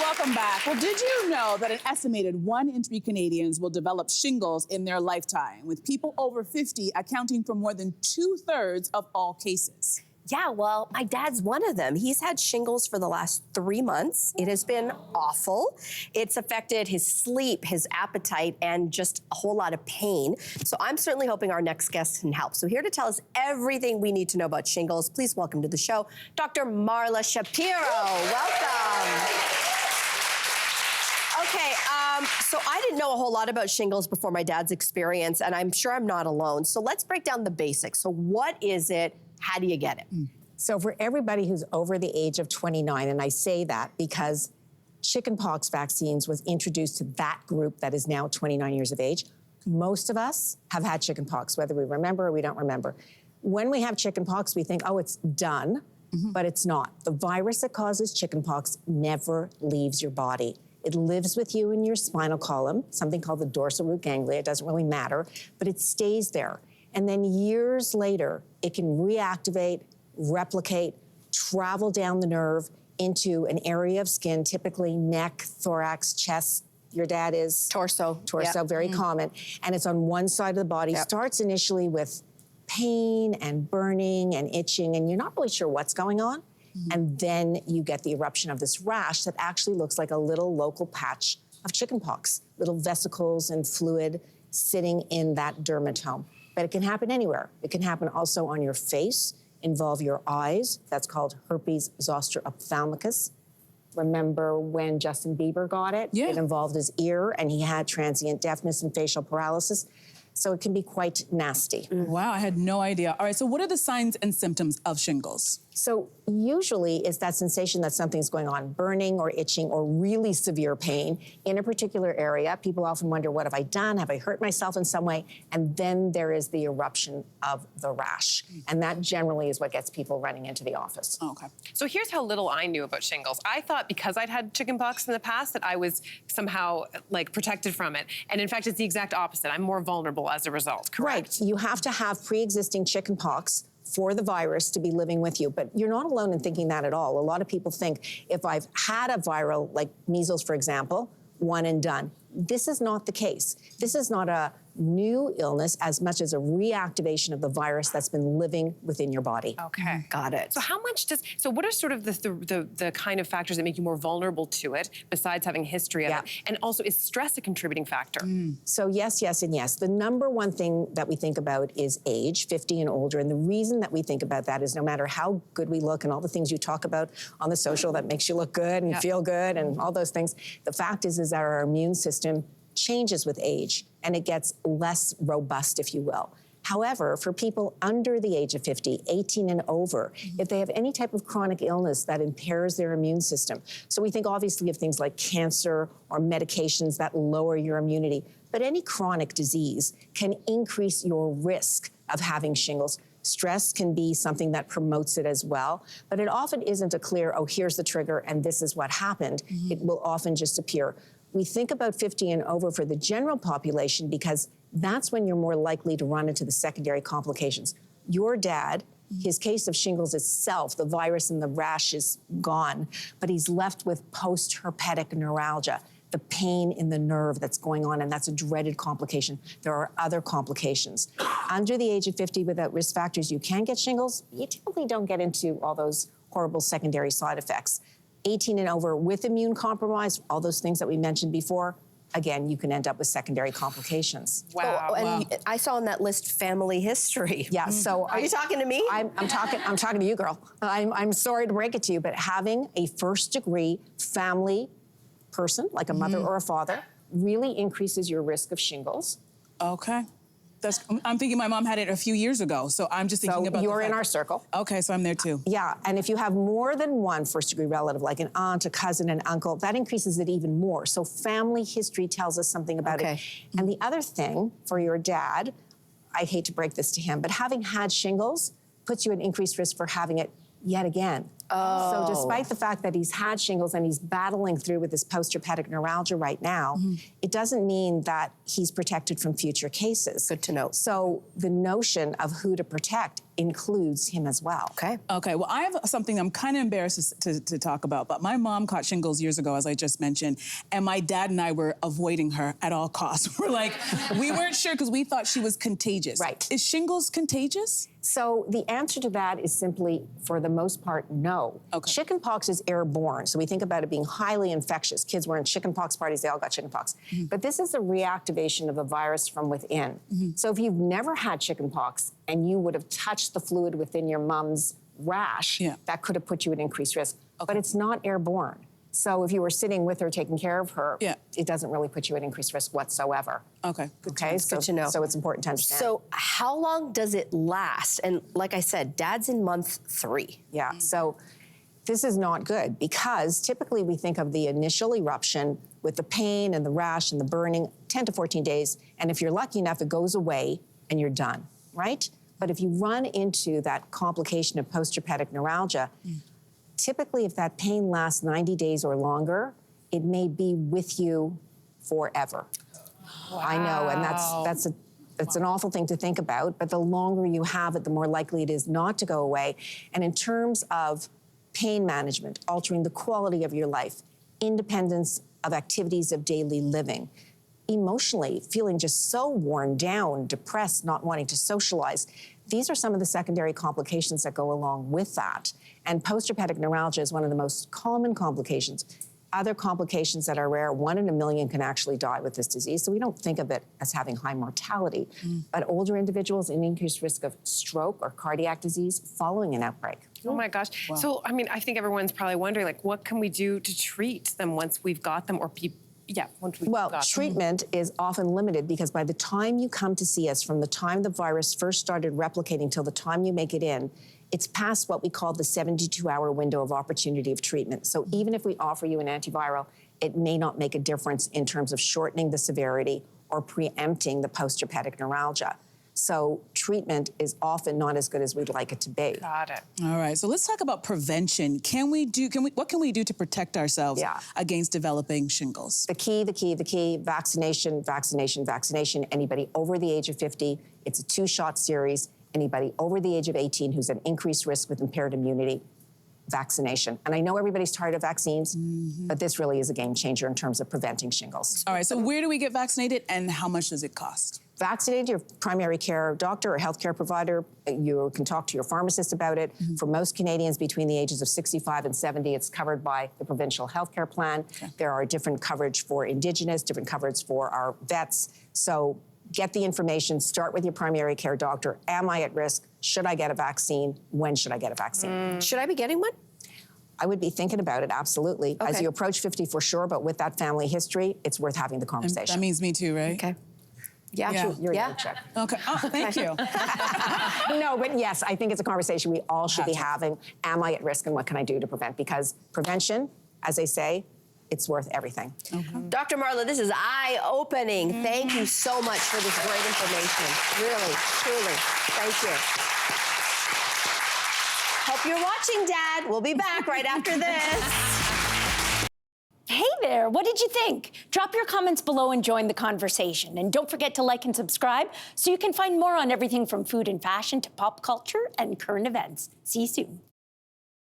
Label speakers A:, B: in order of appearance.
A: welcome back. Well, did you know that an estimated 1 in 3 Canadians will develop shingles in their lifetime, with people over 50 accounting for more than 2/3 of all cases?
B: Yeah, well, my dad's one of them. He's had shingles for the last 3 months. It has been awful. It's affected his sleep, his appetite, and just a whole lot of pain. So I'm certainly hoping our next guest can help. So here to tell us everything we need to know about shingles, please welcome to the show, Dr. Marla Shapiro. Welcome. Okay, so I didn't know a whole lot about shingles before my dad's experience, and I'm sure I'm not alone. So let's break down the basics. So what is it? How do you get it?
C: So for everybody who's over the age of 29, and I say that because chickenpox vaccines was introduced to that group that is now 29 years of age. Most of us have had chickenpox, whether we remember or we don't remember. When we have chickenpox, we think, oh, it's done, but it's not. The virus that causes chickenpox never leaves your body. It lives with you in your spinal column, something called the dorsal root ganglia. It doesn't really matter, but it stays there. And then years later, it can reactivate, replicate, travel down the nerve into an area of skin, typically neck, thorax, chest. Your dad is?
B: Torso.
C: Torso, very common. And it's on one side of the body. Starts initially with pain and burning and itching, and you're not really sure what's going on. And then you get the eruption of this rash that actually looks like a little local patch of chickenpox, little vesicles and fluid sitting in that dermatome. But it can happen anywhere. It can happen also on your face, involve your eyes. That's called herpes zoster ophthalmicus. Remember when Justin Bieber got it?
A: Yeah.
C: It involved his ear, and he had transient deafness and facial paralysis. So it can be quite nasty.
A: Wow, I had no idea. All right, so what are the signs and symptoms of shingles?
C: So usually it's that sensation that something's going on, burning or itching or really severe pain in a particular area. People often wonder, what have I done? Have I hurt myself in some way? And then there is the eruption of the rash. And that generally is what gets people running into the office.
A: Oh, okay.
D: So here's how little I knew about shingles. I thought because I'd had chickenpox in the past that I was somehow like protected from it. And in fact, it's the exact opposite. I'm more vulnerable as a result, correct?
C: Right, you have to have pre-existing chickenpox for the virus to be living with you. But you're not alone in thinking that at all. A lot of people think, if I've had a viral, like measles, for example, one and done. This is not the case. This is not a new illness as much as a reactivation of the virus that's been living within your body.
D: Okay.
B: Got it.
D: So how much so what are sort of the kind of factors that make you more vulnerable to it, besides having a history of it? And also, is stress a contributing factor?
C: So yes, yes, and yes. The number one thing that we think about is age, 50 and older. And the reason that we think about that is no matter how good we look and all the things you talk about on the social that makes you look good and feel good and all those things, the fact is that our immune system changes with age and it gets less robust, if you will. However, for people under the age of 50, 18 and over, if they have any type of chronic illness that impairs their immune system, so we think obviously of things like cancer or medications that lower your immunity, but any chronic disease can increase your risk of having shingles. Stress can be something that promotes it as well, but it often isn't a clear, oh, here's the trigger and this is what happened. It will often just appear. We think about 50 and over for the general population because that's when you're more likely to run into the secondary complications. Your dad, his case of shingles itself, the virus and the rash is gone, but he's left with post-herpetic neuralgia, the pain in the nerve that's going on, and that's a dreaded complication. There are other complications. Under the age of 50 without risk factors, you can get shingles. You typically don't get into all those horrible secondary side effects. 18 and over with immune compromise, all those things that we mentioned before, again, you can end up with secondary complications.
D: Wow.
B: Oh, and I saw on that list family history.
C: Yeah, so
B: Are you talking to me?
C: I'm talking to you, girl. I'm sorry to break it to you, but having a first-degree family person, like a mother or a father, really increases your risk of shingles.
A: Okay. I'm thinking my mom had it a few years ago, so I'm just thinking about
C: you're in our circle.
A: Okay, so I'm there too.
C: Yeah, and if you have more than one first-degree relative, like an aunt, a cousin, an uncle, that increases it even more. So family history tells us something about it. And the other thing for your dad, I hate to break this to him, but having had shingles puts you at increased risk for having it yet again. So despite the fact that he's had shingles and he's battling through with this postherpetic neuralgia right now, it doesn't mean that he's protected from future cases.
B: Good to know.
C: So the notion of who to protect includes him as well.
B: Okay.
A: Okay, well, I have something I'm kind of embarrassed to talk about, but my mom caught shingles years ago, as I just mentioned, and my dad and I were avoiding her at all costs. We're like, we weren't sure because we thought she was contagious.
C: Right.
A: Is shingles contagious?
C: So the answer to that is simply, for the most part, no.
A: Okay.
C: Chickenpox is airborne, so we think about it being highly infectious. Kids were in chickenpox parties, they all got chickenpox. But this is a reactivation of a virus from within. So if you've never had chickenpox and you would have touched the fluid within your mom's rash, that could have put you at increased risk. But it's not airborne. So if you were sitting with her, taking care of her, it doesn't really put you at increased risk whatsoever.
A: Okay.
B: Good to know.
C: So it's important to understand.
B: So how long does it last? And like I said, Dad's in month 3.
C: Yeah, so this is not good because typically we think of the initial eruption with the pain and the rash and the burning, 10 to 14 days. And if you're lucky enough, it goes away and you're done, right? But if you run into that complication of postherpetic neuralgia, typically if that pain lasts 90 days or longer, it may be with you forever. Wow. I know, and that's an awful thing to think about, but the longer you have it, the more likely it is not to go away. And in terms of pain management, altering the quality of your life, independence of activities of daily living, emotionally feeling just so worn down, depressed, not wanting to socialize, these are some of the secondary complications that go along with that. And postherpetic neuralgia is one of the most common complications. Other complications that are rare, 1 in a million can actually die with this disease, so we don't think of it as having high mortality. But older individuals in increased risk of stroke or cardiac disease following an outbreak.
D: Oh my gosh. Wow. So, I mean, I think everyone's probably wondering, like, what can we do to treat them once we've got them, or once we've got them?
C: Treatment is often limited because by the time you come to see us, from the time the virus first started replicating till the time you make it in, it's past what we call the 72-hour window of opportunity of treatment. So even if we offer you an antiviral, it may not make a difference in terms of shortening the severity or preempting the postherpetic neuralgia. So treatment is often not as good as we'd like it to be.
D: Got it.
A: All right, so let's talk about prevention. What can we do to protect ourselves against developing shingles?
C: The key, vaccination, vaccination, vaccination. Anybody over the age of 50, it's a 2-shot series. Anybody over the age of 18 who's at increased risk with impaired immunity, vaccination. And I know everybody's tired of vaccines, but this really is a game changer in terms of preventing shingles.
A: All right, so where do we get vaccinated and how much does it cost?
C: Vaccinate your primary care doctor or healthcare provider. You can talk to your pharmacist about it. For most Canadians between the ages of 65 and 70, it's covered by the provincial healthcare plan. There are different coverage for Indigenous, different coverage for our vets. So get the information, start with your primary care doctor. Am I at risk? Should I get a vaccine? When should I get a vaccine?
B: Should I be getting one?
C: I would be thinking about it, absolutely. As you approach 50 for sure, but with that family history, it's worth having the conversation.
A: That means me too, right?
B: Okay.
C: You're in check.
A: Okay, thank you.
C: No, but yes, I think it's a conversation we all should be having. Am I at risk and what can I do to prevent? Because prevention, as they say, it's worth everything.
B: Dr. Marla, this is eye-opening. Thank you so much for this great information. Really, truly, thank you. Hope you're watching, Dad. We'll be back right after this.
E: Hey there, what did you think? Drop your comments below and join the conversation. And don't forget to like and subscribe so you can find more on everything from food and fashion to pop culture and current events. See you soon.